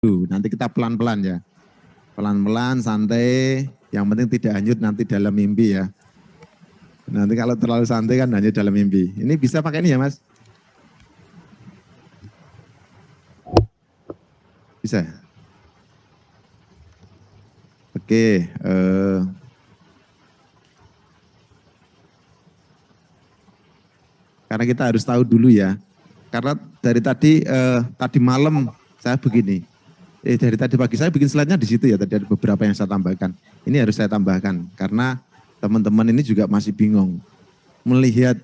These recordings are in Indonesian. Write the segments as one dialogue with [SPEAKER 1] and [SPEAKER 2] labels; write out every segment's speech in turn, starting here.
[SPEAKER 1] Nanti kita pelan-pelan ya. Pelan-pelan, santai. Yang penting tidak hanyut nanti dalam mimpi ya. Nanti kalau terlalu santai kan hanyut dalam mimpi. Ini bisa pakai ini ya Mas? Bisa. Oke. Karena kita harus tahu dulu ya. Karena dari tadi malam saya begini. Dari tadi pagi saya bikin slide-nya di situ ya. Tadi ada beberapa yang saya tambahkan. Ini harus saya tambahkan karena teman-teman ini juga masih bingung melihat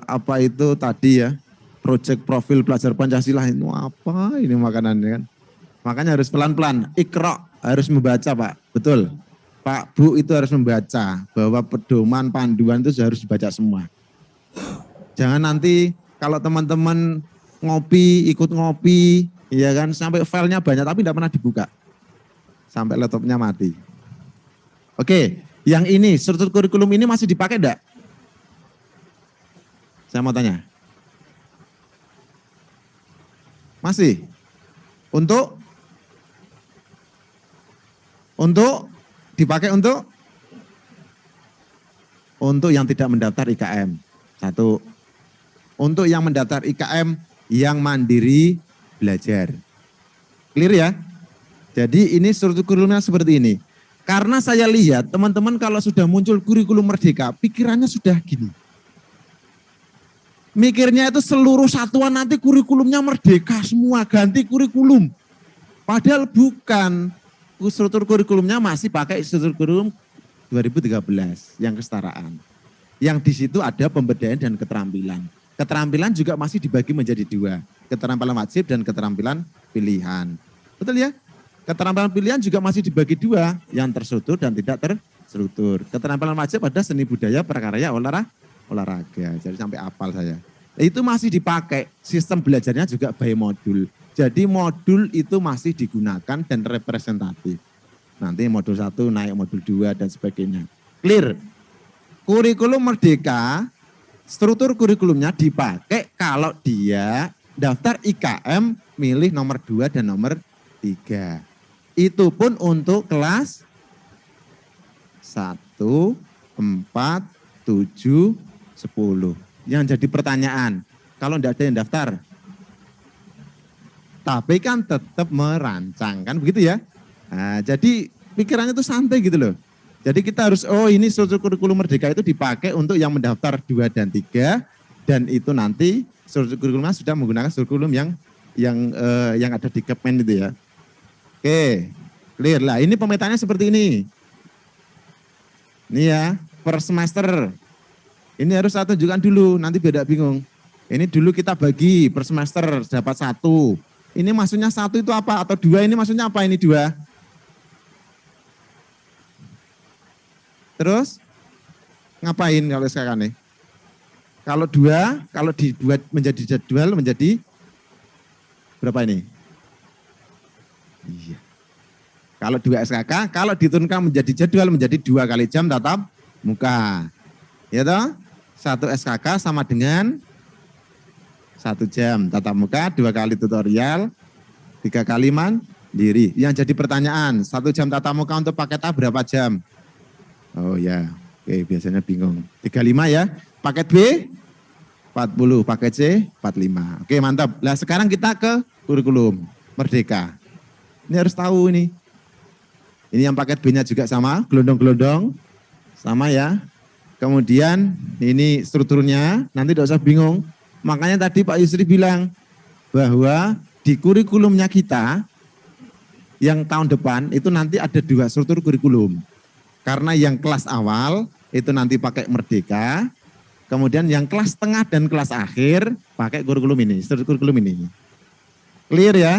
[SPEAKER 1] apa itu tadi ya. Project profil pelajar Pancasila itu apa ini makanannya kan. Makanya harus pelan-pelan. Iqra harus membaca Pak. Betul. Pak, Bu itu harus membaca bahwa pedoman panduan itu harus dibaca semua. Jangan nanti kalau teman-teman ngopi, ikut ngopi, ya kan, sampai filenya banyak tapi tidak pernah dibuka. Sampai laptopnya mati. Oke, yang ini, struktur kurikulum ini masih dipakai enggak? Saya mau tanya. Masih? Untuk dipakai untuk yang tidak mendaftar IKM. Satu. Untuk yang mendaftar IKM yang mandiri belajar. Clear ya? Jadi ini struktur kurikulumnya seperti ini. Karena saya lihat teman-teman kalau sudah muncul kurikulum merdeka, pikirannya sudah gini. Mikirnya itu seluruh satuan nanti kurikulumnya merdeka semua, ganti kurikulum. Padahal bukan. Struktur kurikulumnya masih pakai struktur kurikulum 2013 yang kesetaraan. Yang di situ ada pemberdayaan dan keterampilan. Keterampilan juga masih dibagi menjadi dua. Keterampilan wajib dan keterampilan pilihan. Betul ya? Keterampilan pilihan juga masih dibagi dua. Yang terstruktur dan tidak terstruktur. Keterampilan wajib ada seni budaya, prakarya, olahraga. Jadi sampai apal saya. Itu masih dipakai. Sistem belajarnya juga by modul. Jadi modul itu masih digunakan dan representatif. Nanti modul 1 naik modul 2 dan sebagainya. Clear? Kurikulum merdeka, struktur kurikulumnya dipakai kalau dia daftar IKM milih nomor 2 dan nomor 3. Itu pun untuk kelas 1, 4, 7, 10. Yang jadi pertanyaan, kalau tidak ada yang daftar, tapi kan tetap merancang, kan begitu ya. Nah, jadi pikirannya itu santai gitu loh. Jadi kita harus, ini struktur kurikulum merdeka itu dipakai untuk yang mendaftar 2 dan 3, dan itu nanti struktur kurikulumnya sudah menggunakan struktur kurikulum yang ada di Kemen itu ya. Oke, clear lah. Ini pemetaannya seperti ini. Ini ya, per semester. Ini harus saya tunjukkan dulu, nanti beda bingung. Ini dulu kita bagi per semester dapat 1. Ini maksudnya 1 itu apa? Atau 2 ini maksudnya apa ini 2? Terus ngapain kalau sekarang nih? Kalau 2, kalau dibuat menjadi jadwal menjadi berapa ini? Iya. Kalau 2 SKK, kalau diturunkan menjadi jadwal menjadi 2 kali jam tatap muka. Ya toh? 1 SKK sama dengan 1 jam tatap muka, 2 kali tutorial, 3 kali mandiri. Yang jadi pertanyaan, 1 jam tatap muka untuk paket A berapa jam? Oh ya, oke, biasanya bingung. 35 ya, paket B 40, paket C 45. Oke, mantap. Nah sekarang kita ke kurikulum merdeka. Ini harus tahu ini. Ini yang paket B-nya juga sama, gelondong-gelondong, sama ya. Kemudian ini strukturnya, nanti tidak usah bingung. Makanya tadi Pak Yusri bilang bahwa di kurikulumnya kita yang tahun depan itu nanti ada 2 struktur kurikulum. Karena yang kelas awal itu nanti pakai merdeka, kemudian yang kelas tengah dan kelas akhir pakai kurikulum ini, struktur kurikulum ini. Clear ya?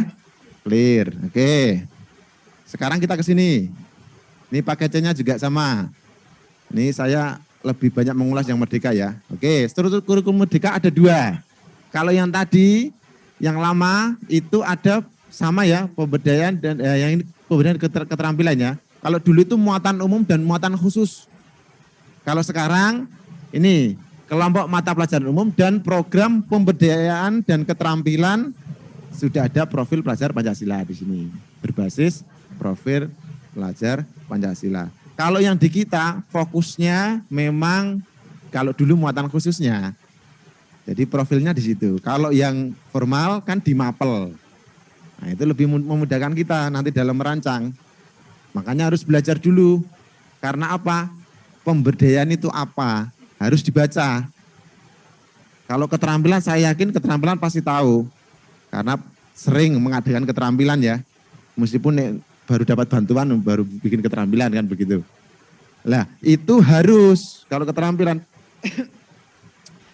[SPEAKER 1] Clear. Oke. Sekarang kita ke sini. Ini paket C-nya juga sama. Ini saya lebih banyak mengulas yang merdeka ya. Oke, struktur kurikulum merdeka ada 2. Kalau yang tadi, yang lama itu ada sama ya, pemberdayaan dan yang ini pemberdayaan keterampilannya. Kalau dulu itu muatan umum dan muatan khusus. Kalau sekarang ini kelompok mata pelajaran umum dan program pemberdayaan dan keterampilan sudah ada profil pelajar Pancasila di sini. Berbasis profil pelajar Pancasila. Kalau yang di kita fokusnya memang kalau dulu muatan khususnya. Jadi profilnya di situ. Kalau yang formal kan di mapel. Nah, itu lebih memudahkan kita nanti dalam merancang. Makanya harus belajar dulu. Karena apa? Pemberdayaan itu apa? Harus dibaca. Kalau keterampilan saya yakin keterampilan pasti tahu. Karena sering mengadakan keterampilan ya. Meskipun baru dapat bantuan baru bikin keterampilan kan begitu. Lah, itu harus kalau keterampilan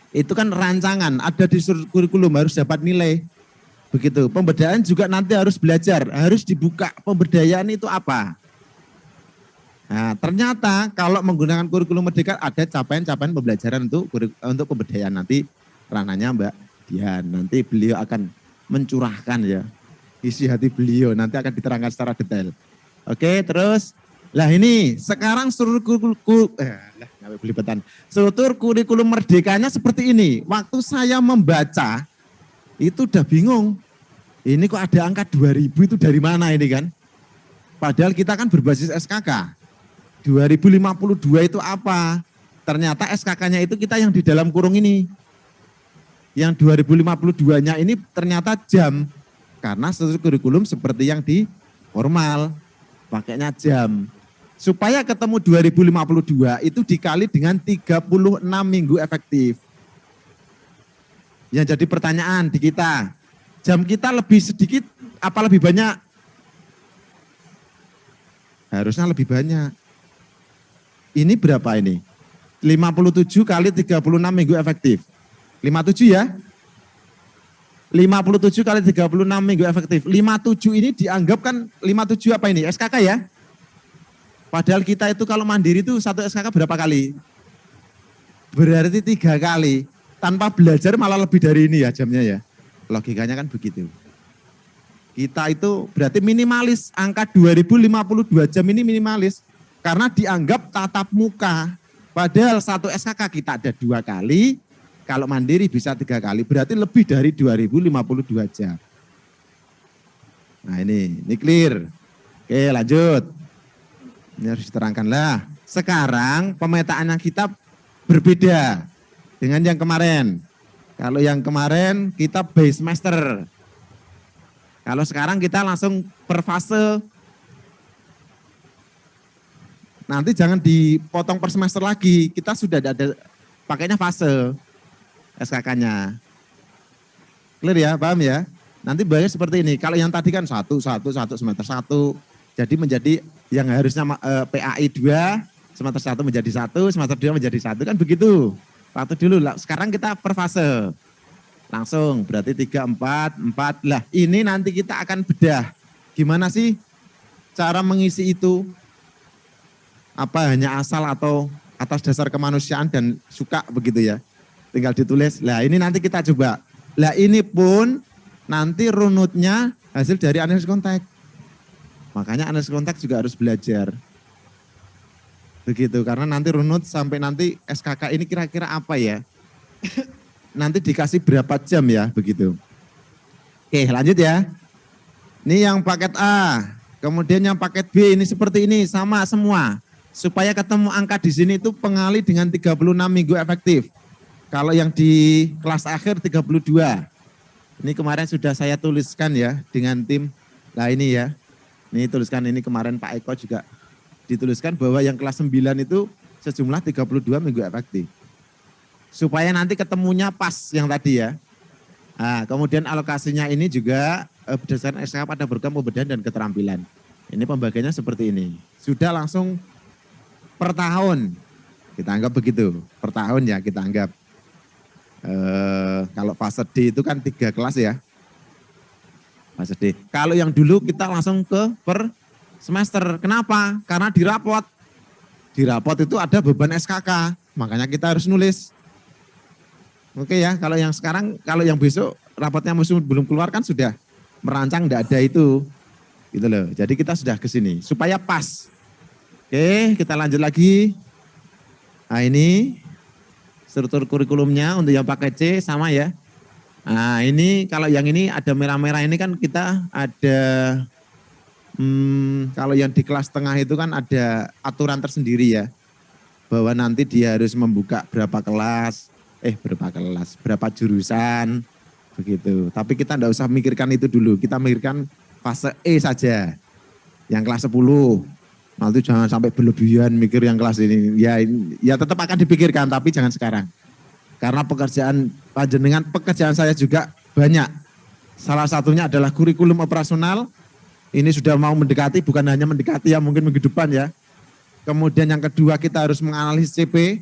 [SPEAKER 1] itu kan rancangan, ada di kurikulum harus dapat nilai. Begitu. Pemberdayaan juga nanti harus belajar, harus dibuka pemberdayaan itu apa. Nah, ternyata kalau menggunakan kurikulum Merdeka ada capaian-capaian pembelajaran untuk pemberdayaan nanti ranahnya Mbak Dian. Nanti beliau akan mencurahkan ya isi hati beliau, nanti akan diterangkan secara detail. Oke, terus lah ini sekarang struktur kurikulum Merdekanya seperti ini. Waktu saya membaca itu udah bingung. Ini kok ada angka 2000 itu dari mana ini kan? Padahal kita kan berbasis SKK. 2052 itu apa? Ternyata SKK-nya itu kita yang di dalam kurung ini. Yang 2052-nya ini ternyata jam. Karena struktur kurikulum seperti yang di formal. Pakainya jam. Supaya ketemu 2052 itu dikali dengan 36 minggu efektif. Yang jadi pertanyaan di kita, jam kita lebih sedikit apa lebih banyak? Harusnya lebih banyak. Ini berapa ini? 57 kali 36 minggu efektif. 57 ya? 57 kali 36 minggu efektif. 57 ini dianggap kan 57 apa ini? SKK ya? Padahal kita itu kalau mandiri itu satu SKK berapa kali? Berarti 3 kali. Tanpa belajar malah lebih dari ini ya jamnya ya. Logikanya kan begitu. Kita itu berarti minimalis. Angka 2052 jam ini minimalis. Karena dianggap tatap muka. Padahal satu SKK kita ada 2 kali. Kalau mandiri bisa 3 kali. Berarti lebih dari 2052 jam. Nah ini clear. Oke lanjut. Ini harus diterangkan lah. Sekarang pemetaannya kita berbeda dengan yang kemarin. Kalau yang kemarin kita base semester. Kalau sekarang kita langsung per fase. Nanti jangan dipotong per semester lagi. Kita sudah ada pakainya fase SKK-nya. Clear ya, paham ya? Nanti bayar seperti ini. Kalau yang tadi kan satu semester 1. Jadi menjadi yang harusnya PAI 2, semester 1 menjadi 1, semester 2 menjadi 1, kan begitu. Waktu dulu, sekarang kita per fase. Langsung, berarti 3, 4. Lah ini nanti kita akan bedah. Gimana sih cara mengisi itu? Apa hanya asal atau atas dasar kemanusiaan dan suka begitu ya? Tinggal ditulis. Lah ini nanti kita coba. Lah ini pun nanti runutnya hasil dari analisis konteks. Makanya analisis konteks juga harus belajar. Begitu, karena nanti runut sampai nanti SKK ini kira-kira apa ya. Nanti dikasih berapa jam ya, begitu. Oke lanjut ya. Ini yang paket A, kemudian yang paket B ini seperti ini, sama semua. Supaya ketemu angka di sini itu pengali dengan 36 minggu efektif. Kalau yang di kelas akhir 32. Ini kemarin sudah saya tuliskan ya dengan tim. Nah ini ya. Ini tuliskan ini kemarin Pak Eko juga dituliskan bahwa yang kelas 9 itu sejumlah 32 minggu efektif. Supaya nanti ketemunya pas yang tadi ya. Nah, kemudian alokasinya ini juga berdasarkan SKK pada program pemberdayaan dan keterampilan. Ini pembagiannya seperti ini. Sudah langsung per tahun. Kita anggap begitu. Per tahun ya kita anggap. Kalau fase D itu kan 3 kelas ya. Fase D. Kalau yang dulu kita langsung ke per semester. Kenapa? Karena di rapot. Di rapot itu ada beban SKK. Makanya kita harus nulis. Oke ya, kalau yang sekarang, kalau yang besok rapotnya musuh belum keluar kan sudah merancang, enggak ada itu. Gitu loh. Jadi kita sudah ke sini supaya pas. Oke, kita lanjut lagi. Nah ini struktur kurikulumnya untuk yang paket C sama ya. Nah ini kalau yang ini ada merah-merah ini kan kita ada, kalau yang di kelas tengah itu kan ada aturan tersendiri ya. Bahwa nanti dia harus membuka berapa jurusan, begitu. Tapi kita enggak usah mikirkan itu dulu, kita mikirkan fase E saja, yang kelas 10. Nanti jangan sampai berlebihan mikir yang kelas ini. Ya tetap akan dipikirkan, tapi jangan sekarang. Karena pekerjaan saya juga banyak. Salah satunya adalah kurikulum operasional. Ini sudah mau mendekati, bukan hanya mendekati ya, mungkin minggu depan ya. Kemudian yang kedua kita harus menganalisis CP.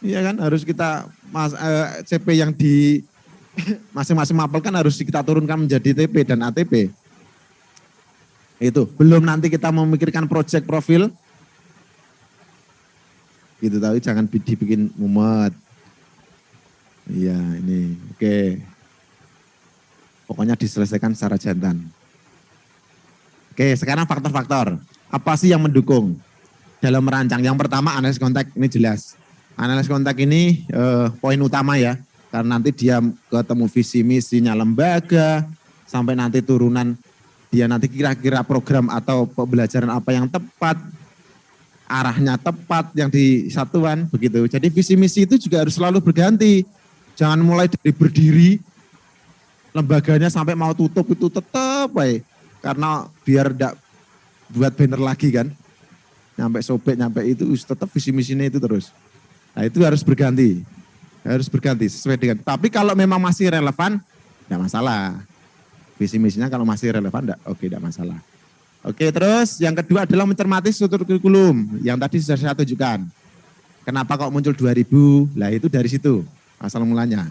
[SPEAKER 1] Iya kan, harus kita CP yang di masing-masing mapel kan harus kita turunkan menjadi TP dan ATP. Itu, belum nanti kita memikirkan project profil. Gitu, tapi jangan dibikin mumet. Iya, ini. Oke. Pokoknya diselesaikan secara jantan. Oke, sekarang faktor-faktor. Apa sih yang mendukung dalam merancang? Yang pertama analisis konteks, ini jelas. Analisis konteks ini poin utama ya. Karena nanti dia ketemu visi misinya lembaga, sampai nanti turunan dia nanti kira-kira program atau pembelajaran apa yang tepat, arahnya tepat yang di satuan begitu. Jadi visi misi itu juga harus selalu berganti. Jangan mulai dari berdiri, lembaganya sampai mau tutup itu tetap baik. Karena biar tidak buat banner lagi kan, nyampe sobek, nyampe itu tetap visi misinya itu terus. Nah itu harus berganti sesuai dengan. Tapi kalau memang masih relevan, tidak masalah. Visi misinya kalau masih relevan, tidak masalah. Oke, terus yang kedua adalah mencermati struktur kurikulum yang tadi sudah saya tunjukkan. Kenapa kok muncul 2000? Lah itu dari situ asal mulanya.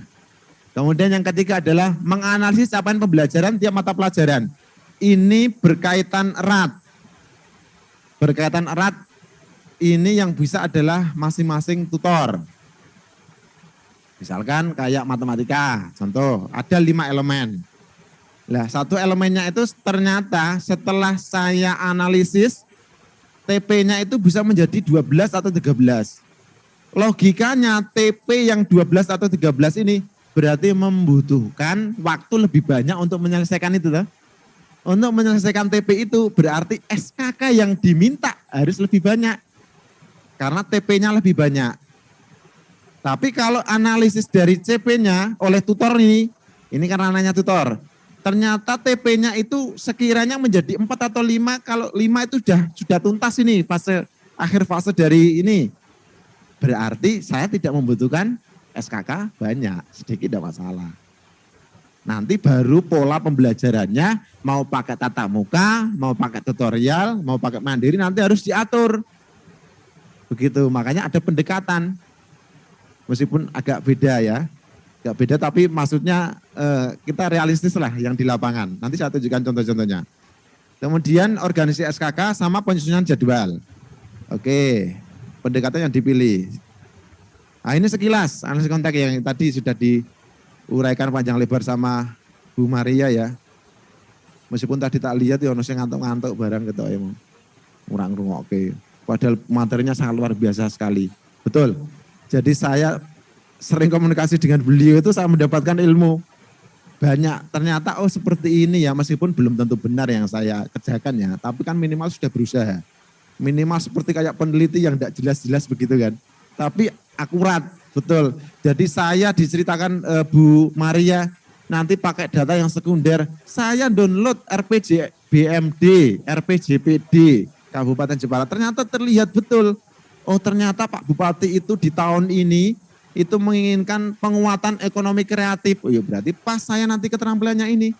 [SPEAKER 1] Kemudian yang ketiga adalah menganalisis capaian pembelajaran tiap mata pelajaran. Ini berkaitan erat. Ini yang bisa adalah masing-masing tutor. Misalkan kayak matematika, contoh ada 5 elemen. Nah, satu elemennya itu ternyata setelah saya analisis, TP-nya itu bisa menjadi 12 atau 13. Logikanya TP yang 12 atau 13 ini berarti membutuhkan waktu lebih banyak untuk menyelesaikan itu. Untuk menyelesaikan TP itu berarti SKK yang diminta harus lebih banyak. Karena TP-nya lebih banyak. Tapi kalau analisis dari CP-nya oleh tutor ini kan ranahnya tutor. Ternyata TP-nya itu sekiranya menjadi 4 atau 5, kalau 5 itu sudah tuntas ini akhir fase dari ini. Berarti saya tidak membutuhkan SKK banyak, sedikit tidak masalah. Nanti baru pola pembelajarannya mau pakai tatap muka, mau pakai tutorial, mau pakai mandiri nanti harus diatur. Begitu, makanya ada pendekatan. Meskipun agak beda ya. Agak beda tapi maksudnya kita realistis lah yang di lapangan. Nanti saya tunjukkan contoh-contohnya. Kemudian organisasi SKK sama penyusunan jadwal. Oke, pendekatan yang dipilih. Nah ini sekilas analisis konteks yang tadi sudah diuraikan panjang lebar sama Bu Maria ya. Meskipun tadi tak lihat ya saya ngantuk-ngantuk barang gitu ya. Kurang rungokke. Padahal materinya sangat luar biasa sekali. Betul. Jadi saya sering komunikasi dengan beliau itu saya mendapatkan ilmu banyak. Ternyata seperti ini ya, meskipun belum tentu benar yang saya kerjakan ya, tapi kan minimal sudah berusaha. Minimal seperti kayak peneliti yang tidak jelas-jelas begitu kan. Tapi akurat, betul. Jadi saya diceritakan Bu Maria nanti pakai data yang sekunder. Saya download RPG BMD, RPJPD Kabupaten Jepara. Ternyata terlihat betul. Oh ternyata Pak Bupati itu di tahun ini itu menginginkan penguatan ekonomi kreatif. Oh ya berarti pas saya nanti keterampilannya ini.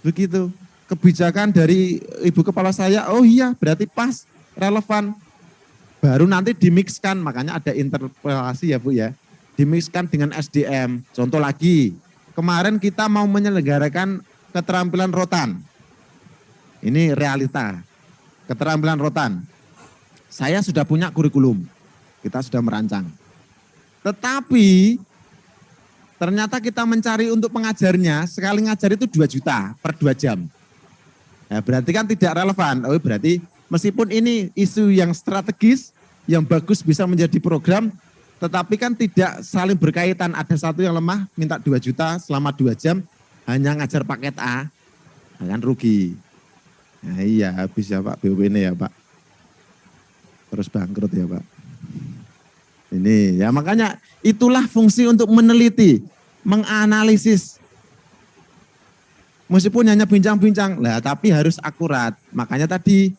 [SPEAKER 1] Begitu. Kebijakan dari Ibu Kepala saya, oh iya berarti pas, relevan. Baru nanti dimixkan, makanya ada interpelasi ya Bu ya. Dimixkan dengan SDM. Contoh lagi, kemarin kita mau menyelenggarakan keterampilan rotan. Ini realita. Keterampilan rotan. Saya sudah punya kurikulum. Kita sudah merancang. Tetapi ternyata kita mencari untuk pengajarnya, sekali ngajar itu 2 juta per 2 jam. Nah, berarti kan tidak relevan. Oh, berarti meskipun ini isu yang strategis, yang bagus bisa menjadi program, tetapi kan tidak saling berkaitan. Ada satu yang lemah minta 2 juta selama 2 jam hanya ngajar paket A, kan rugi. Nah, iya habis ya Pak BUP ini ya Pak. Terus bangkrut ya Pak. Ini ya makanya itulah fungsi untuk meneliti, menganalisis. Meskipun hanya bincang-bincang, lah tapi harus akurat. Makanya tadi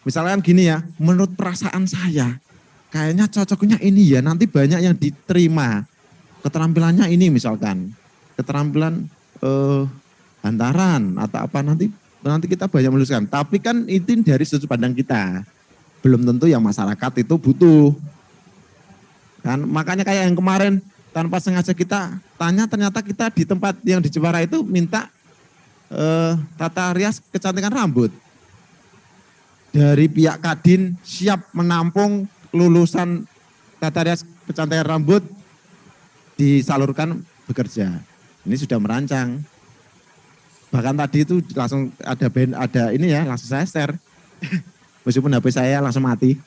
[SPEAKER 1] misalkan gini ya, menurut perasaan saya kayaknya cocoknya ini ya, nanti banyak yang diterima. Keterampilannya ini misalkan, keterampilan hantaran atau apa nanti kita banyak menuliskan. Tapi kan itu dari sudut pandang kita. Belum tentu yang masyarakat itu butuh. Kan makanya kayak yang kemarin tanpa sengaja kita tanya, ternyata kita di tempat yang di Jepara itu minta tata rias kecantikan rambut. Dari pihak Kadin siap menampung lulusan tata rias kecantikan rambut disalurkan bekerja. Ini sudah merancang. Bahkan tadi itu langsung ada ini ya, langsung saya share. Meskipun HP saya langsung mati.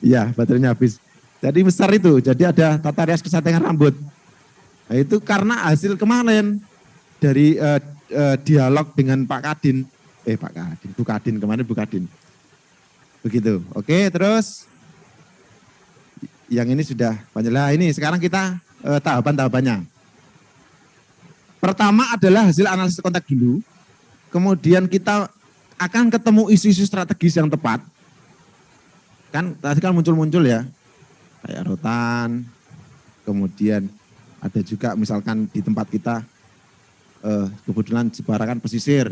[SPEAKER 1] Ya, baterainya habis. Jadi besar itu, jadi ada tata rias kecantikan rambut. Nah, itu karena hasil kemarin dari dialog dengan Pak Kadin. Bu Kadin, kemarin Bu Kadin. Begitu, oke terus. Yang ini sudah banyak lah, ini sekarang kita tahapan-tahapannya. Pertama adalah hasil analisis kontak dulu. Kemudian kita akan ketemu isu-isu strategis yang tepat. Kan tadi kan muncul-muncul ya. Kayak rotan. Kemudian ada juga misalkan di tempat kita kebetulan Jepara kan pesisir.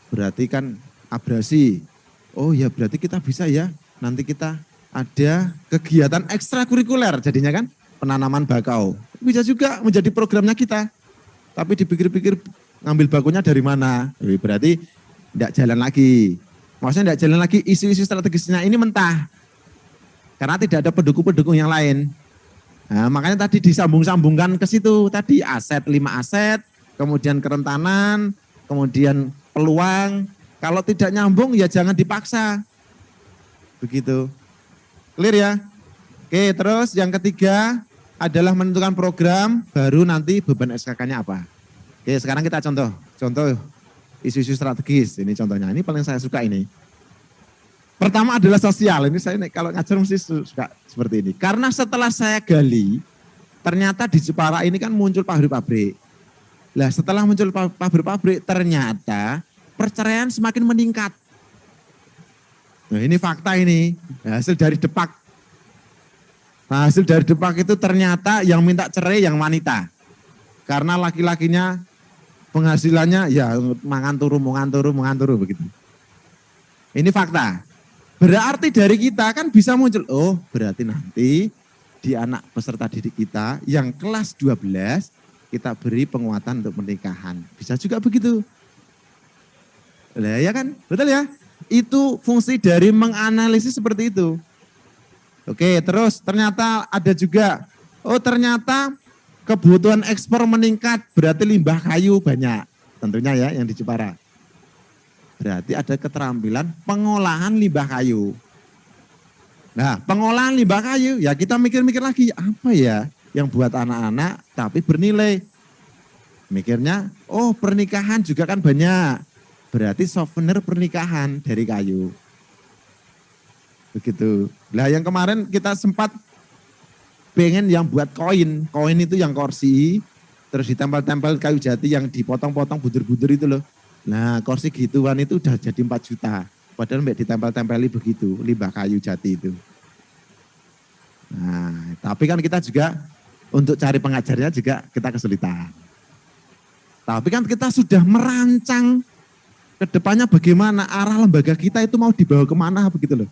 [SPEAKER 1] Berarti kan abrasi. Oh ya berarti kita bisa ya. Nanti kita ada kegiatan ekstrakurikuler jadinya kan. Penanaman bakau. Bisa juga menjadi programnya kita. Tapi dipikir-pikir ngambil bakunya dari mana. Berarti tidak jalan lagi. Maksudnya tidak jalan lagi isu-isu strategisnya ini mentah. Karena tidak ada pendukung-pendukung yang lain. Nah, makanya tadi disambung-sambungkan ke situ. Tadi aset, 5 aset, kemudian kerentanan, kemudian peluang. Kalau tidak nyambung ya jangan dipaksa. Begitu. Clear ya? Oke, terus yang ketiga adalah menentukan program, baru nanti beban SKK-nya apa. Oke, sekarang kita contoh isu-isu strategis. Ini contohnya, ini paling saya suka ini. Pertama adalah sosial, ini saya kalau ngajar mesti suka seperti ini. Karena setelah saya gali, ternyata di Jepara ini kan muncul pabrik-pabrik. Nah setelah muncul pabrik-pabrik, ternyata perceraian semakin meningkat. Nah ini fakta ini, hasil dari Depak. Nah, hasil dari Depak itu ternyata yang minta cerai yang wanita. Karena laki-lakinya penghasilannya ya mangan turu begitu. Ini fakta. Berarti dari kita kan bisa muncul, oh berarti nanti di anak peserta didik kita yang kelas 12 kita beri penguatan untuk pernikahan. Bisa juga begitu. Lah ya kan? Betul ya? Itu fungsi dari menganalisis seperti itu. Oke, terus ternyata ada juga, oh ternyata kebutuhan ekspor meningkat, berarti limbah kayu banyak. Tentunya ya yang di Jepara. Berarti ada keterampilan pengolahan limbah kayu. Nah, pengolahan limbah kayu, ya kita mikir-mikir lagi, apa ya yang buat anak-anak tapi bernilai. Mikirnya, oh pernikahan juga kan banyak. Berarti souvenir pernikahan dari kayu. Begitu. Lah yang kemarin kita sempat pengen yang buat koin. Koin itu yang korsi, terus ditempel-tempel kayu jati yang dipotong-potong budur-budur itu loh. Nah korsi gituan itu udah jadi 4 juta. Padahal mbak ditempel-tempeli begitu, limbah kayu jati itu. Nah tapi kan kita juga untuk cari pengajarnya juga kita kesulitan. Tapi kan kita sudah merancang ke depannya bagaimana arah lembaga kita itu mau dibawa kemana begitu loh.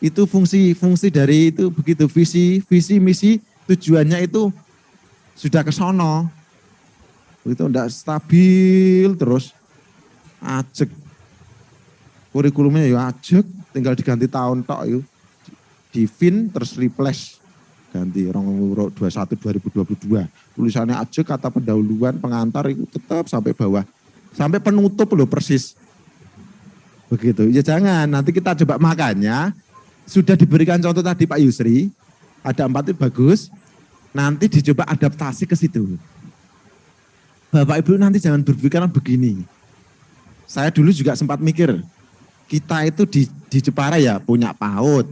[SPEAKER 1] Itu fungsi dari itu begitu, visi, misi, tujuannya itu sudah ke sono. Begitu enggak stabil terus ajek. Kurikulumnya ya ajek, tinggal diganti tahun tok yuk. Di fin terus replace ganti 2021 2022. Tulisannya ajek, kata pendahuluan, pengantar itu tetap sampai bawah. Sampai penutup loh persis. Begitu. Ya jangan, nanti kita coba makanya sudah diberikan contoh tadi Pak Yusri, ada 4 itu bagus. Nanti dicoba adaptasi ke situ. Bapak Ibu nanti jangan berpikiran begini. Saya dulu juga sempat mikir, kita itu di Jepara ya punya PAUD.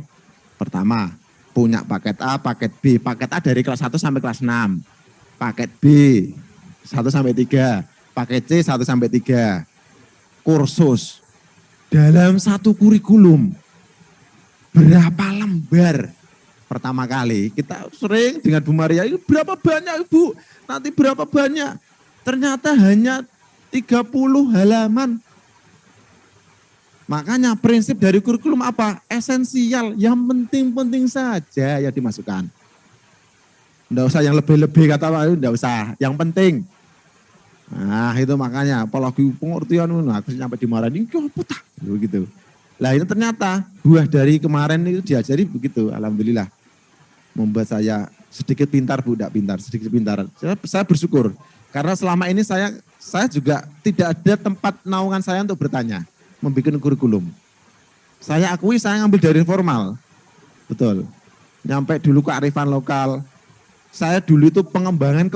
[SPEAKER 1] Pertama, punya paket A, paket B. Paket A dari kelas 1 sampai kelas 6. Paket B 1 sampai 3. Paket C 1 sampai 3. Kursus. Dalam satu kurikulum, berapa lembar? Pertama kali, kita sering dengan Bu Maria, ini berapa banyak Ibu? Nanti berapa banyak? Ternyata hanya 30 halaman. Makanya prinsip dari kurikulum apa? Esensial, yang penting-penting saja yang dimasukkan. Enggak usah yang lebih-lebih kata Pak, enggak usah, yang penting. Nah itu makanya, apalagi pengertian, aku sampai dimarahin, ini apa tak? Begitu. Lah itu ternyata buah dari kemarin itu diajari begitu, alhamdulillah. Membuat saya sedikit pintar, Bu, enggak pintar, sedikit pintar. Saya bersyukur. Karena selama ini saya juga tidak ada tempat naungan saya untuk bertanya, membuat kurikulum. Saya akui saya ngambil dari formal, betul. Nyampe dulu kearifan lokal. Saya dulu itu pengembangan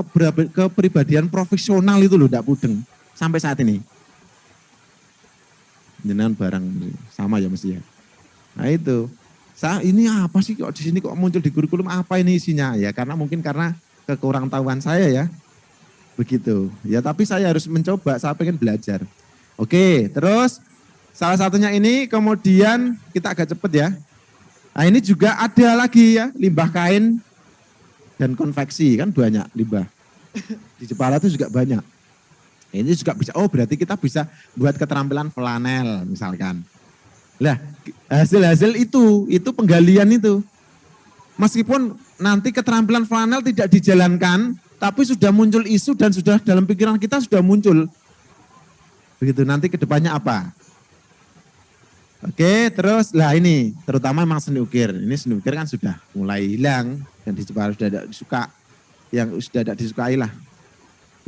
[SPEAKER 1] kepribadian profesional itu loh, enggak pudeng. Sampai saat ini. Jenengan barang sama ya mesti ya. Nah itu, ini apa sih kok di sini kok muncul di kurikulum, apa ini isinya? Ya karena mungkin karena kekurangtahuan saya ya. Begitu. Ya tapi saya harus mencoba, saya pengen belajar. Oke, terus salah satunya ini kemudian kita agak cepet ya. Nah ini juga ada lagi ya, limbah kain dan konveksi, kan banyak limbah. Di Jepara itu juga banyak. Ini juga bisa, oh berarti kita bisa buat keterampilan flanel misalkan. Lah hasil-hasil itu penggalian itu. Meskipun nanti keterampilan flanel tidak dijalankan, tapi sudah muncul isu dan sudah dalam pikiran kita sudah muncul. Begitu, nanti kedepannya apa? Oke, terus lah ini, terutama memang seni ukir. Ini seni ukir kan sudah mulai hilang, yang di Jepara sudah tidak disuka, yang sudah tidak disukai lah.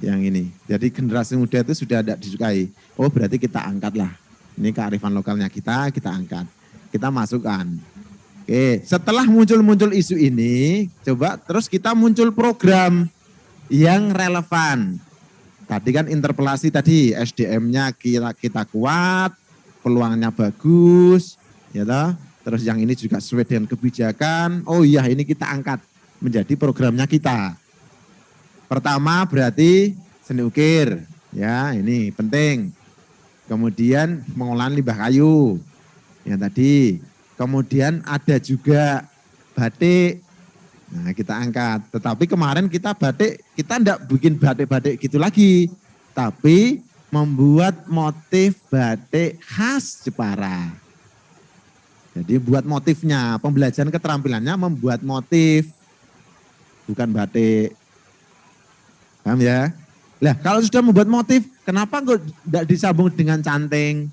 [SPEAKER 1] Yang ini, jadi generasi muda itu sudah tidak disukai. Oh berarti kita angkat lah. Ini kearifan lokalnya kita angkat. Kita masukkan. Oke, setelah muncul isu ini, coba terus kita muncul program yang relevan. Tadi kan interpelasi tadi, SDM-nya kita kuat, peluangnya bagus, ya toh. Terus yang ini juga sesuai dengan kebijakan. Oh iya, ini kita angkat menjadi programnya kita. Pertama berarti seni ukir, ya ini penting. Kemudian pengolahan limbah kayu, yang tadi. Kemudian ada juga batik. Nah kita angkat, tetapi kemarin kita batik, kita enggak bikin batik-batik gitu lagi. Tapi membuat motif batik khas Jepara. Jadi buat motifnya, pembelajaran keterampilannya membuat motif, bukan batik. Paham ya? Lah kalau sudah membuat motif, kenapa kok enggak disambung dengan canting?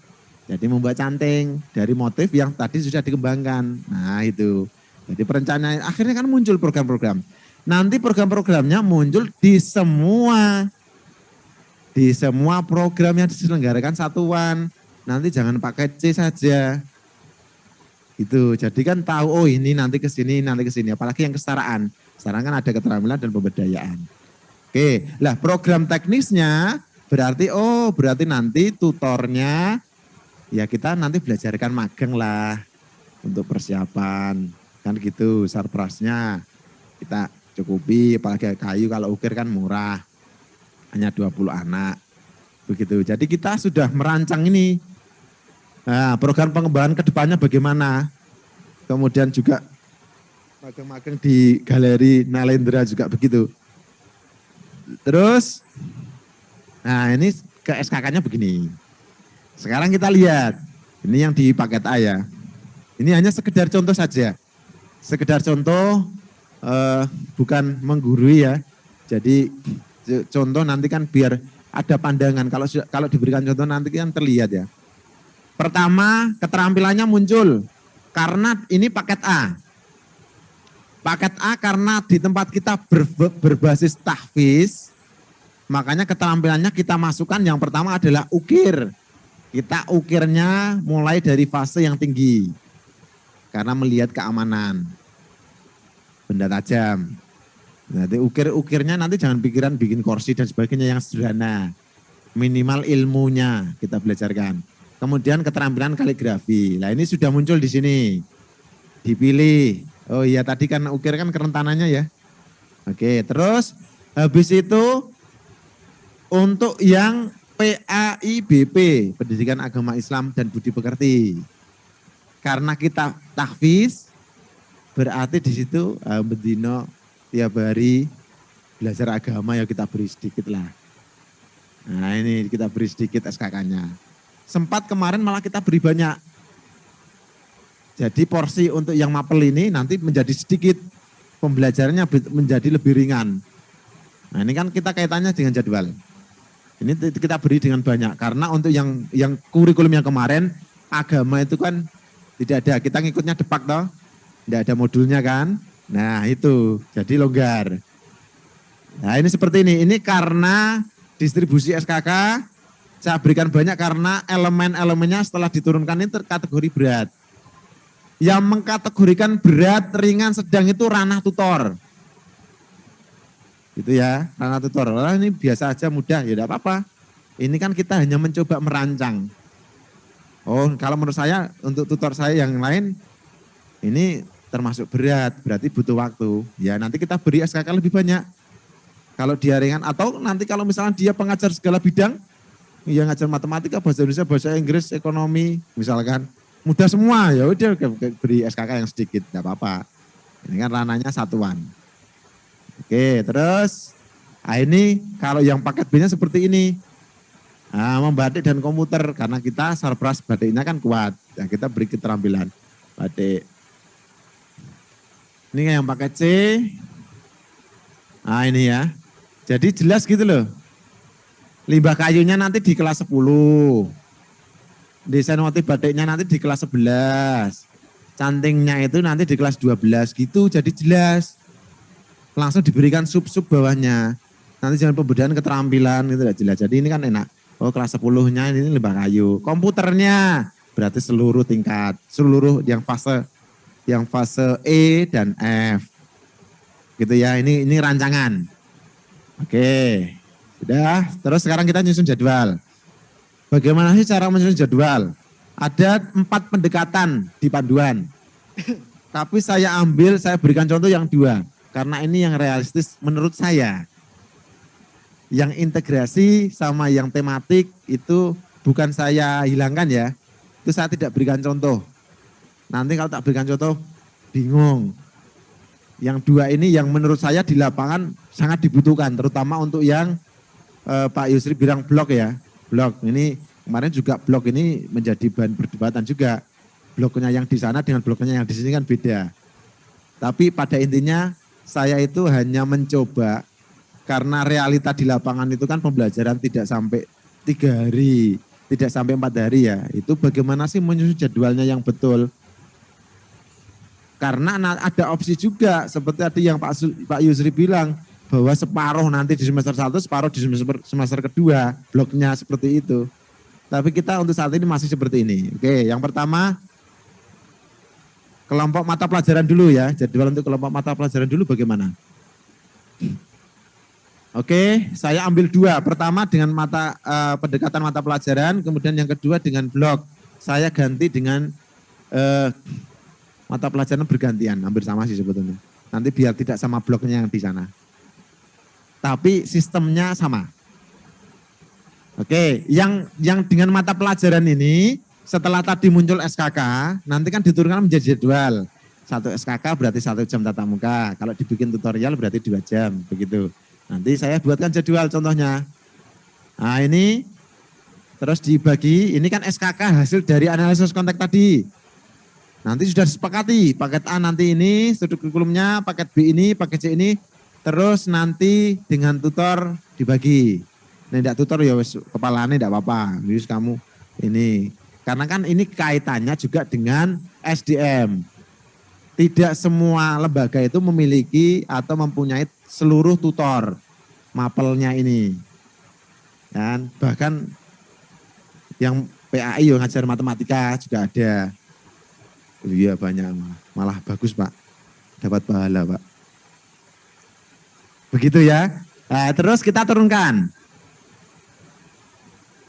[SPEAKER 1] Jadi membuat canting dari motif yang tadi sudah dikembangkan. Nah itu. Jadi perencanaan akhirnya kan muncul program-program. Nanti program-programnya muncul di semua program yang diselenggarakan satuan. Nanti jangan pakai C saja. Itu. Jadi kan tahu oh ini nanti ke sini, apalagi yang kesetaraan. Sekarang kan ada keterampilan dan pemberdayaan. Oke, lah program teknisnya berarti nanti tutornya ya kita nanti belajarkan magang lah untuk persiapan. Kan gitu, sarprasnya kita cukupi, apalagi kayu kalau ukir kan murah, hanya 20 anak. Begitu, jadi kita sudah merancang ini. Nah, program pengembangan ke depannya bagaimana. Kemudian juga magang-magang di Galeri Nalendra juga begitu. Terus, nah ini ke SKK-nya begini. Sekarang kita lihat, ini yang di paket A ya. Ini hanya sekedar contoh saja. Sekedar contoh, bukan menggurui ya. Jadi contoh nanti kan biar ada pandangan. Kalau diberikan contoh nanti kan terlihat ya. Pertama, keterampilannya muncul karena ini paket A. Paket A karena di tempat kita berbasis tahfiz, makanya keterampilannya kita masukkan yang pertama adalah ukir. Kita ukirnya mulai dari fase yang tinggi. Karena melihat keamanan. benda tajam. Nanti ukir-ukirnya nanti jangan pikiran bikin kursi dan sebagainya yang sederhana. Minimal ilmunya kita belajarkan. Kemudian keterampilan kaligrafi. Nah ini sudah muncul di sini. Dipilih. Oh iya tadi kan ukir kan kerentanannya ya. Oke, terus habis itu untuk yang PAIBP, Pendidikan Agama Islam dan Budi Pekerti. Karena kita tahfiz, berarti di situ bendino tiap hari belajar agama ya kita beri sedikit lah. Nah ini kita beri sedikit SKK-nya. Sempat kemarin malah kita beri banyak. Jadi porsi untuk yang mapel ini nanti menjadi sedikit. Pembelajarannya menjadi lebih ringan. Nah ini kan kita kaitannya dengan jadwal. Ini kita beri dengan banyak. Karena untuk yang kurikulum yang kemarin, agama itu kan tidak ada. Kita ngikutnya depak toh. Tidak ada modulnya kan. Nah itu, jadi longgar. Nah ini seperti ini. Ini karena distribusi SKK, saya berikan banyak karena elemen-elemennya setelah diturunkan ini terkategori berat. Yang mengkategorikan berat, ringan, sedang itu ranah tutor. Gitu ya, ranah tutor. Nah, ini biasa aja mudah, ya tidak apa-apa. Ini kan kita hanya mencoba merancang. Oh, kalau menurut saya, untuk tutor saya yang lain, ini termasuk berat, berarti butuh waktu. Ya nanti kita beri SKK lebih banyak. Kalau dia ringan, atau nanti kalau misalnya dia pengajar segala bidang, yang ngajar matematika, bahasa Indonesia, bahasa Inggris, ekonomi, misalkan. Mudah semua, ya udah beri SKK yang sedikit, tidak apa-apa. Ini kan ranahnya satuan. Oke, terus ini kalau yang paket B-nya seperti ini. Nah, membatik dan komputer, karena kita sarpras batiknya kan kuat. Ya, kita beri keterampilan batik. Ini yang paket C. Nah ini ya. Jadi jelas gitu loh. Limbah kayunya nanti di kelas 10. Desain motif batiknya nanti di kelas 11. Cantingnya itu nanti di kelas 12 gitu, jadi jelas. Langsung diberikan sub-sub bawahnya. Nanti jangan pembedaan keterampilan itu tidak jelas. Jadi ini kan enak. Oh kelas 10-nya ini limbah kayu. Komputernya berarti seluruh tingkat, seluruh yang fase E dan F. Gitu ya, ini rancangan. Oke. Sudah, terus sekarang kita nyusun jadwal. Bagaimana sih cara menyusun jadwal? Ada 4 pendekatan di panduan. Tapi saya berikan contoh yang 2. Karena ini yang realistis menurut saya. Yang integrasi sama yang tematik itu bukan saya hilangkan ya. Itu saya tidak berikan contoh. Nanti kalau tak berikan contoh, bingung. Yang 2 ini yang menurut saya di lapangan sangat dibutuhkan. Terutama untuk yang Pak Yusri bilang blok ya. Blok ini kemarin juga blok ini menjadi bahan perdebatan juga. Bloknya yang di sana dengan bloknya yang di sini kan beda. Tapi pada intinya saya itu hanya mencoba karena realita di lapangan itu kan pembelajaran tidak sampai 3 hari, tidak sampai 4 hari ya. Itu bagaimana sih menyusun jadwalnya yang betul. Karena ada opsi juga seperti tadi yang Pak Yusri bilang bahwa separuh nanti di semester 1, separuh di semester kedua, bloknya seperti itu. Tapi kita untuk saat ini masih seperti ini. Oke, yang pertama kelompok mata pelajaran dulu ya. Jadwal untuk kelompok mata pelajaran dulu bagaimana? Oke, saya ambil 2. Pertama dengan pendekatan mata pelajaran, kemudian yang kedua dengan blok. Saya ganti dengan mata pelajaran bergantian, hampir sama sih sebetulnya. Nanti biar tidak sama bloknya yang di sana. Tapi sistemnya sama. Oke, yang dengan mata pelajaran ini setelah tadi muncul SKK, nanti kan diturunkan menjadi jadwal. 1 SKK berarti 1 jam tatap muka. Kalau dibikin tutorial berarti 2 jam, begitu. Nanti saya buatkan jadwal contohnya. Nah ini terus dibagi, ini kan SKK hasil dari analisis konteks tadi. Nanti sudah disepakati, paket A nanti ini, studi kurikulumnya, paket B ini, paket C ini, terus nanti dengan tutor dibagi. Nah, tidak tutor ya kepalanya tidak apa-apa, jadi kamu ini. Karena kan ini kaitannya juga dengan SDM. Tidak semua lembaga itu memiliki atau mempunyai seluruh tutor mapelnya ini. Dan bahkan yang PAI yang ngajar matematika juga ada. Iya banyak, malah bagus Pak, dapat pahala Pak. Begitu ya. Nah, terus kita turunkan.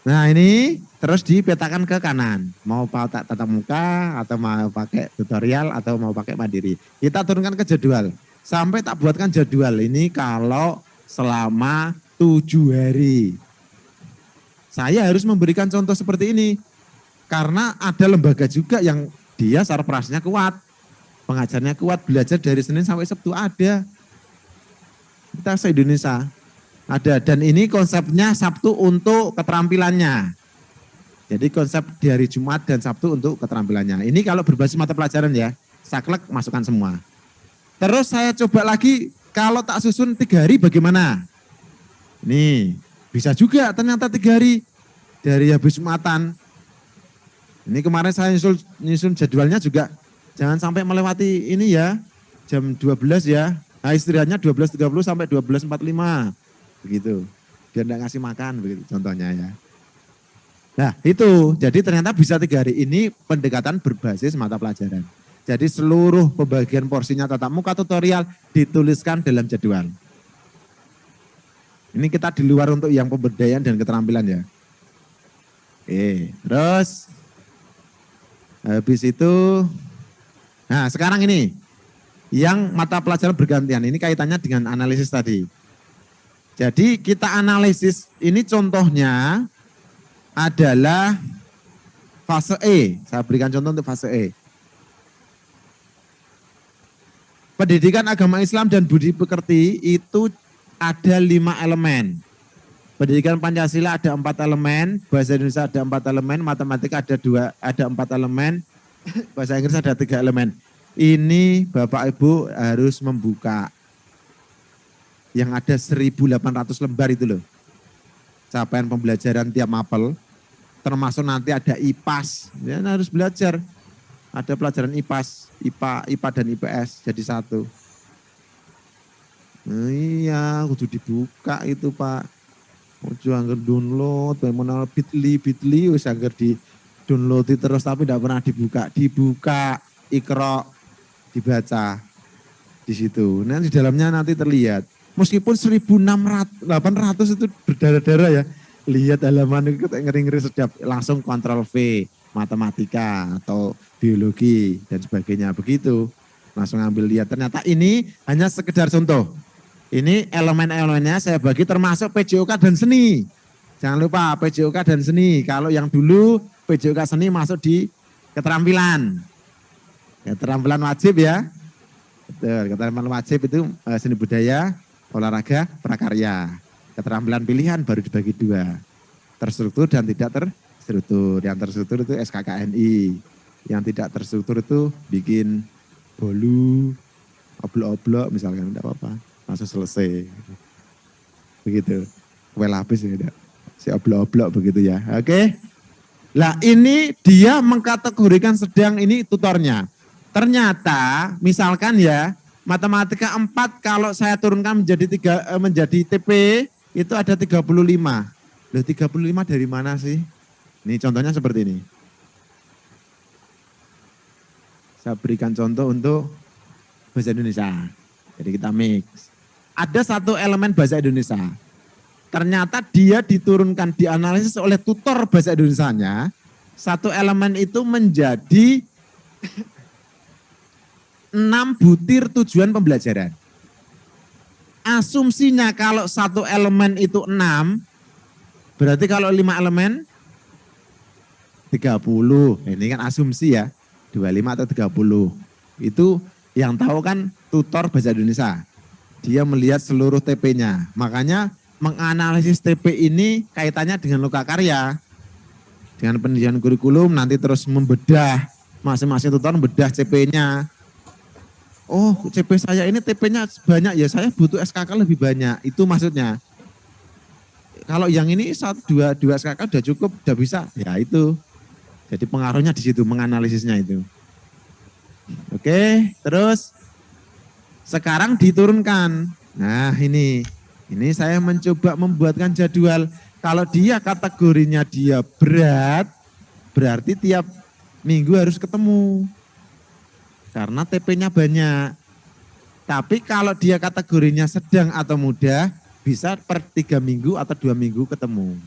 [SPEAKER 1] Nah ini terus dipetakan ke kanan. Mau pakai tatap muka atau mau pakai tutorial atau mau pakai mandiri. Kita turunkan ke jadwal. Sampai tak buatkan jadwal ini kalau selama 7 hari. Saya harus memberikan contoh seperti ini. Karena ada lembaga juga yang dia secara operasinya kuat. Pengajarnya kuat, belajar dari Senin sampai Sabtu ada. Kita se-Indonesia. Ada, dan ini konsepnya Sabtu untuk keterampilannya. Jadi konsep di hari Jumat dan Sabtu untuk keterampilannya. Ini kalau berbasis mata pelajaran ya, saklek masukkan semua. Terus saya coba lagi, kalau tak susun 3 hari bagaimana? Nih, bisa juga ternyata 3 hari dari habis Jumatan. Ini kemarin saya nyusun jadwalnya juga, jangan sampai melewati ini ya, jam 12 ya. Nah istirahatnya 12.30 sampai 12.45. Begitu, biar enggak ngasih makan begitu contohnya ya. Nah itu, jadi ternyata bisa 3 hari ini pendekatan berbasis mata pelajaran. Jadi seluruh pembagian porsinya tatap muka tutorial dituliskan dalam jadwal. Ini kita di luar untuk yang pemberdayaan dan keterampilan ya. Oke, terus habis itu, nah sekarang ini yang mata pelajaran bergantian, ini kaitannya dengan analisis tadi. Jadi kita analisis, ini contohnya adalah fase E. Saya berikan contoh untuk fase E. Pendidikan agama Islam dan budi pekerti itu ada 5 elemen. Pendidikan Pancasila ada 4 elemen, bahasa Indonesia ada 4 elemen, matematika ada 4 elemen, bahasa Inggris ada 3 elemen. Ini Bapak Ibu harus membuka. Yang ada 1.800 lembar itu loh. Capaian pembelajaran tiap mapel, termasuk nanti ada IPAS. Ya, harus belajar. Ada pelajaran IPAS, IPA dan IPS jadi satu. Nah, iya, kudu dibuka itu Pak. Ojo anggar download, bagaimana bitly, wis anggar di download terus tapi tidak pernah dibuka. Dibuka, Iqra, dibaca di situ. Nah di dalamnya nanti terlihat. Meskipun 1.800 itu berdarah-darah ya. Lihat halaman itu ngeri-ngeri sedap. Langsung kontrol V, matematika atau biologi dan sebagainya. Begitu. Langsung ambil lihat. Ternyata ini hanya sekedar contoh. Ini elemen-elemennya saya bagi termasuk PJOK dan seni. Jangan lupa PJOK dan seni. Kalau yang dulu PJOK seni masuk di keterampilan. Keterampilan wajib ya. Betul, keterampilan wajib itu seni budaya, olahraga, prakarya. Keterampilan pilihan baru dibagi 2. Terstruktur dan tidak terstruktur. Yang terstruktur itu SKKNI. Yang tidak terstruktur itu bikin bolu, oblok-oblok misalkan, tidak apa-apa. Langsung selesai. Begitu. Kue lapis ya, si oblok-oblok begitu ya. Oke. Lah ini dia mengkategorikan sedang ini tutornya. Ternyata misalkan ya, matematika 4 kalau saya turunkan menjadi TP itu ada 35. Loh 35 dari mana sih? Ini contohnya seperti ini. Saya berikan contoh untuk bahasa Indonesia. Jadi kita mix. Ada satu elemen bahasa Indonesia. Ternyata dia diturunkan, dianalisis oleh tutor bahasa Indonesianya. Satu elemen itu menjadi 6 butir tujuan pembelajaran. Asumsinya kalau satu elemen itu 6, berarti kalau 5 elemen 30. Ini kan asumsi ya, 25 atau 30. Itu yang tahu kan tutor bahasa Indonesia. Dia melihat seluruh TP-nya. Makanya menganalisis TP ini kaitannya dengan lokakarya. Dengan pendidikan kurikulum nanti terus membedah, masing-masing tutor membedah CP-nya. Oh CP saya ini TP-nya banyak ya, saya butuh SKK lebih banyak. Itu maksudnya. Kalau yang ini 2 SKK udah cukup, udah bisa. Ya itu. Jadi pengaruhnya di situ, menganalisisnya itu. Oke, terus sekarang diturunkan. Nah ini saya mencoba membuatkan jadwal. Kalau dia kategorinya dia berat, berarti tiap minggu harus ketemu. Karena TP-nya banyak. Tapi kalau dia kategorinya sedang atau mudah, bisa per 3 minggu atau 2 minggu ketemu.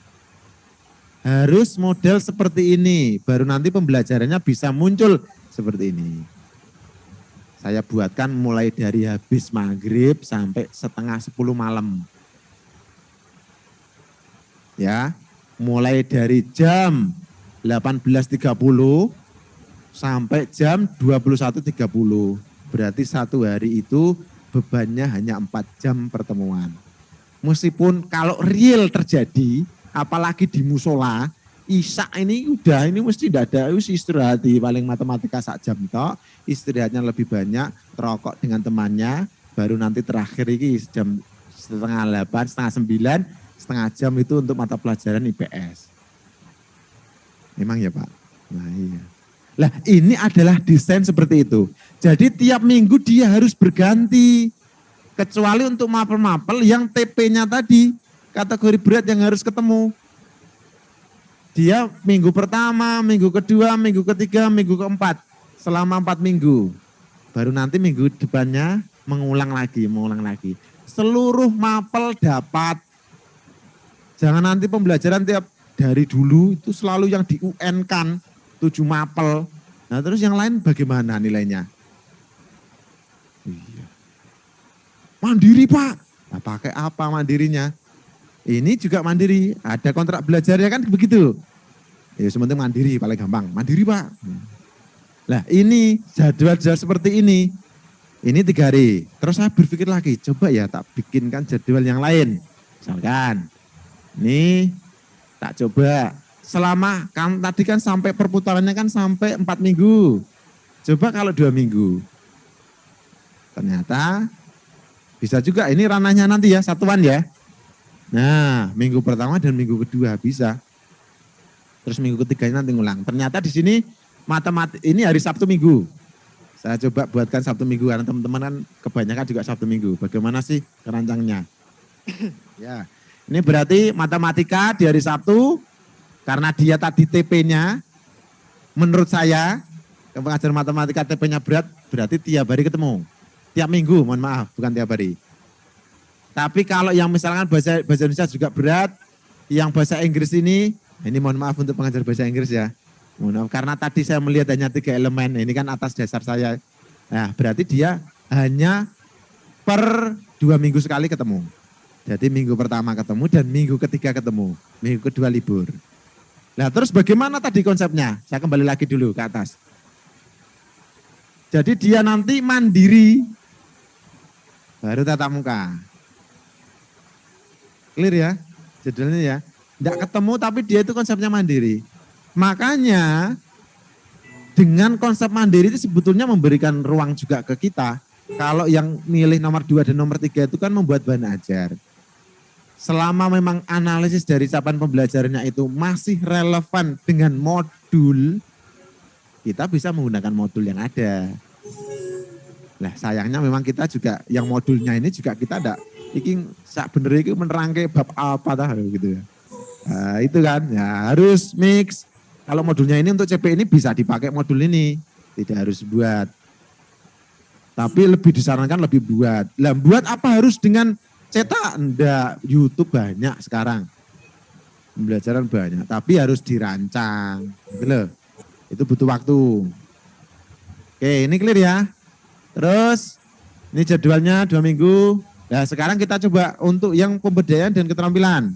[SPEAKER 1] Harus model seperti ini, baru nanti pembelajarannya bisa muncul seperti ini. Saya buatkan mulai dari habis maghrib sampai setengah 10 malam. Ya, mulai dari jam 18.30 sampai jam 21.30. Berarti satu hari itu bebannya hanya 4 jam pertemuan. Meskipun kalau real terjadi, apalagi di musola, Isya ini mesti tidak ada istirahat paling matematika sak jam toh, istirahatnya lebih banyak, rokok dengan temannya, baru nanti terakhir ini jam setengah 8, setengah 9, setengah jam itu untuk mata pelajaran IPS. Memang ya Pak? Nah iya. Lah ini adalah desain seperti itu. Jadi tiap minggu dia harus berganti. Kecuali untuk mapel-mapel yang TP-nya tadi, kategori berat yang harus ketemu. Dia minggu pertama, minggu kedua, minggu ketiga, minggu keempat. Selama 4 minggu. Baru nanti minggu depannya mengulang lagi. Seluruh mapel dapat. Jangan nanti pembelajaran tiap dari dulu itu selalu yang di UN kan. 7 mapel. Nah terus yang lain bagaimana nilainya? Iya. Mandiri Pak. Nah, pakai apa mandirinya? Ini juga mandiri. Ada kontrak belajarnya kan begitu. Ya sementing mandiri paling gampang. Mandiri Pak. Lah ini jadwal-jadwal seperti ini. Ini 3 hari. Terus saya berpikir lagi. Coba ya tak bikinkan jadwal yang lain. Misalkan. Ini tak coba. Selama kan tadi kan sampai perputarannya kan sampai 4 minggu. Coba kalau 2 minggu. Ternyata bisa juga ini ranahnya nanti ya, satuan ya. Nah, minggu pertama dan minggu kedua bisa. Terus minggu ketiganya nanti ngulang. Ternyata di sini matematik ini hari Sabtu Minggu. Saya coba buatkan Sabtu Minggu karena teman-teman kan kebanyakan juga Sabtu Minggu. Bagaimana sih kerancangnya? Ya, ini berarti matematika di hari Sabtu. Karena dia tadi TP-nya, menurut saya, pengajar matematika TP-nya berat, berarti tiap hari ketemu. Tiap minggu, mohon maaf, bukan tiap hari. Tapi kalau yang misalkan bahasa Indonesia juga berat, yang bahasa Inggris ini mohon maaf untuk pengajar bahasa Inggris ya. Mohon maaf, karena tadi saya melihat hanya 3 elemen, ini kan atas dasar saya. Nah, berarti dia hanya per 2 minggu sekali ketemu. Jadi minggu pertama ketemu dan minggu ketiga ketemu. Minggu kedua libur. Nah terus bagaimana tadi konsepnya? Saya kembali lagi dulu ke atas. Jadi dia nanti mandiri, baru tatap muka. Clear ya? Jadwalnya ya. Tidak ketemu tapi dia itu konsepnya mandiri. Makanya dengan konsep mandiri itu sebetulnya memberikan ruang juga ke kita. Kalau yang milih nomor 2 dan nomor 3 itu kan membuat bahan ajar. Selama memang analisis dari capaian pembelajarannya itu masih relevan dengan modul, kita bisa menggunakan modul yang ada. Nah sayangnya memang kita juga, yang modulnya ini juga kita tidak, ini sak bener ini menerangke bab apa dah gitu ya. Nah, itu kan, ya harus mix. Kalau modulnya ini untuk CP ini bisa dipakai modul ini, tidak harus buat. Tapi lebih disarankan lebih buat. Lah buat apa harus dengan cetak? Enggak, YouTube banyak sekarang. Pembelajaran banyak, tapi harus dirancang. Gitu loh. Itu butuh waktu. Oke, ini clear ya. Terus, ini jadwalnya 2 minggu. Nah sekarang kita coba untuk yang pemberdayaan dan keterampilan.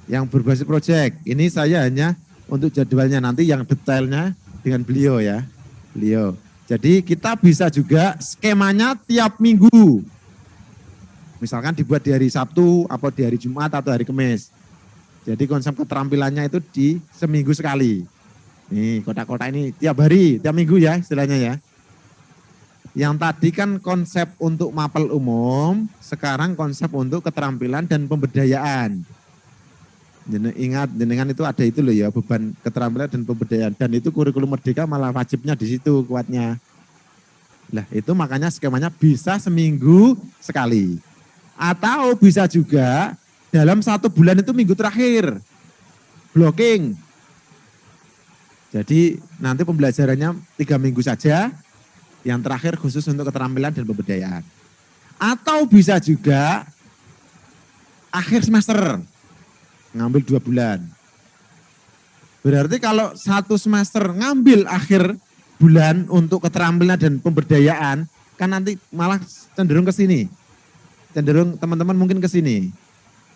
[SPEAKER 1] Yang berbasis proyek. Ini saya hanya untuk jadwalnya, nanti yang detailnya dengan beliau ya. Beliau. Jadi kita bisa juga skemanya tiap minggu. Misalkan dibuat di hari Sabtu, atau di hari Jumat, atau hari Kamis. Jadi konsep keterampilannya itu di seminggu sekali. Nih kotak-kotak ini tiap hari, tiap minggu ya istilahnya ya. Yang tadi kan konsep untuk mapel umum, sekarang konsep untuk keterampilan dan pemberdayaan. Ingat, jenengan itu ada itu loh ya, beban keterampilan dan pemberdayaan. Dan itu kurikulum merdeka malah wajibnya di situ kuatnya. Lah itu makanya skemanya bisa seminggu sekali. Atau bisa juga dalam 1 bulan itu minggu terakhir. Blocking. Jadi nanti pembelajarannya 3 minggu saja. Yang terakhir khusus untuk keterampilan dan pemberdayaan. Atau bisa juga akhir semester, ngambil 2 bulan. Berarti kalau satu semester ngambil akhir bulan untuk keterampilan dan pemberdayaan, kan nanti malah cenderung ke sini. Cenderung teman-teman mungkin ke sini.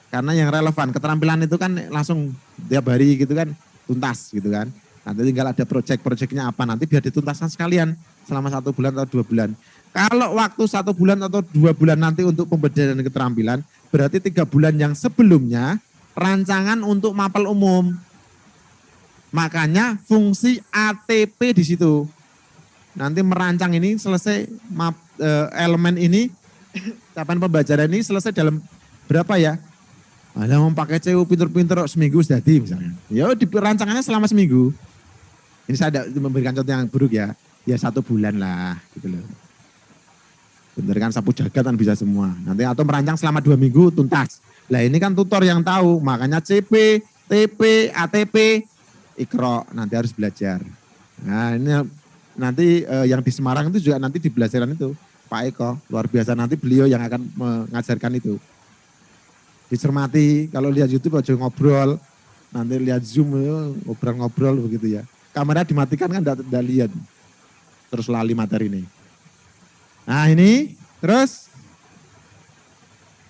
[SPEAKER 1] Karena yang relevan, keterampilan itu kan langsung tiap hari gitu kan, tuntas gitu kan. Nanti tinggal ada proyek-proyeknya apa, nanti biar dituntaskan sekalian selama 1 bulan atau 2 bulan. Kalau waktu 1 bulan atau 2 bulan nanti untuk pemberdayaan dan keterampilan, berarti 3 bulan yang sebelumnya rancangan untuk mapel umum. Makanya fungsi ATP di situ. Nanti merancang ini selesai elemen ini, capaian pembelajaran ini selesai dalam berapa ya? Ada mau pakai CU pinter-pinter seminggu sudah jadi misalnya. Ya diperancangannya selama seminggu. Ini saya tidak memberikan contoh yang buruk ya. Ya 1 bulan lah gitu loh. Bener kan sapu jagat kan bisa semua. Nanti atau merancang selama 2 minggu tuntas. Lah ini kan tutor yang tahu. Makanya CP, TP, ATP, Ikro nanti harus belajar. Nah ini nanti yang di Semarang itu juga nanti di belajaran itu. Pak Eko luar biasa, nanti beliau yang akan mengajarkan itu. Dicermati, kalau lihat YouTube aja ngobrol, nanti lihat Zoom ngobrol-ngobrol begitu ya. Kamera dimatikan kan tidak lihat, terus lali materi ini. Nah ini, terus,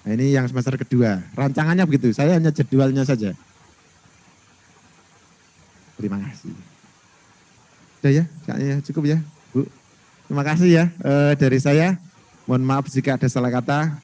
[SPEAKER 1] nah ini yang semester kedua, rancangannya begitu, saya hanya jadwalnya saja. Terima kasih. Sudah ya, kayaknya cukup ya Bu. Terima kasih ya dari saya, mohon maaf jika ada salah kata.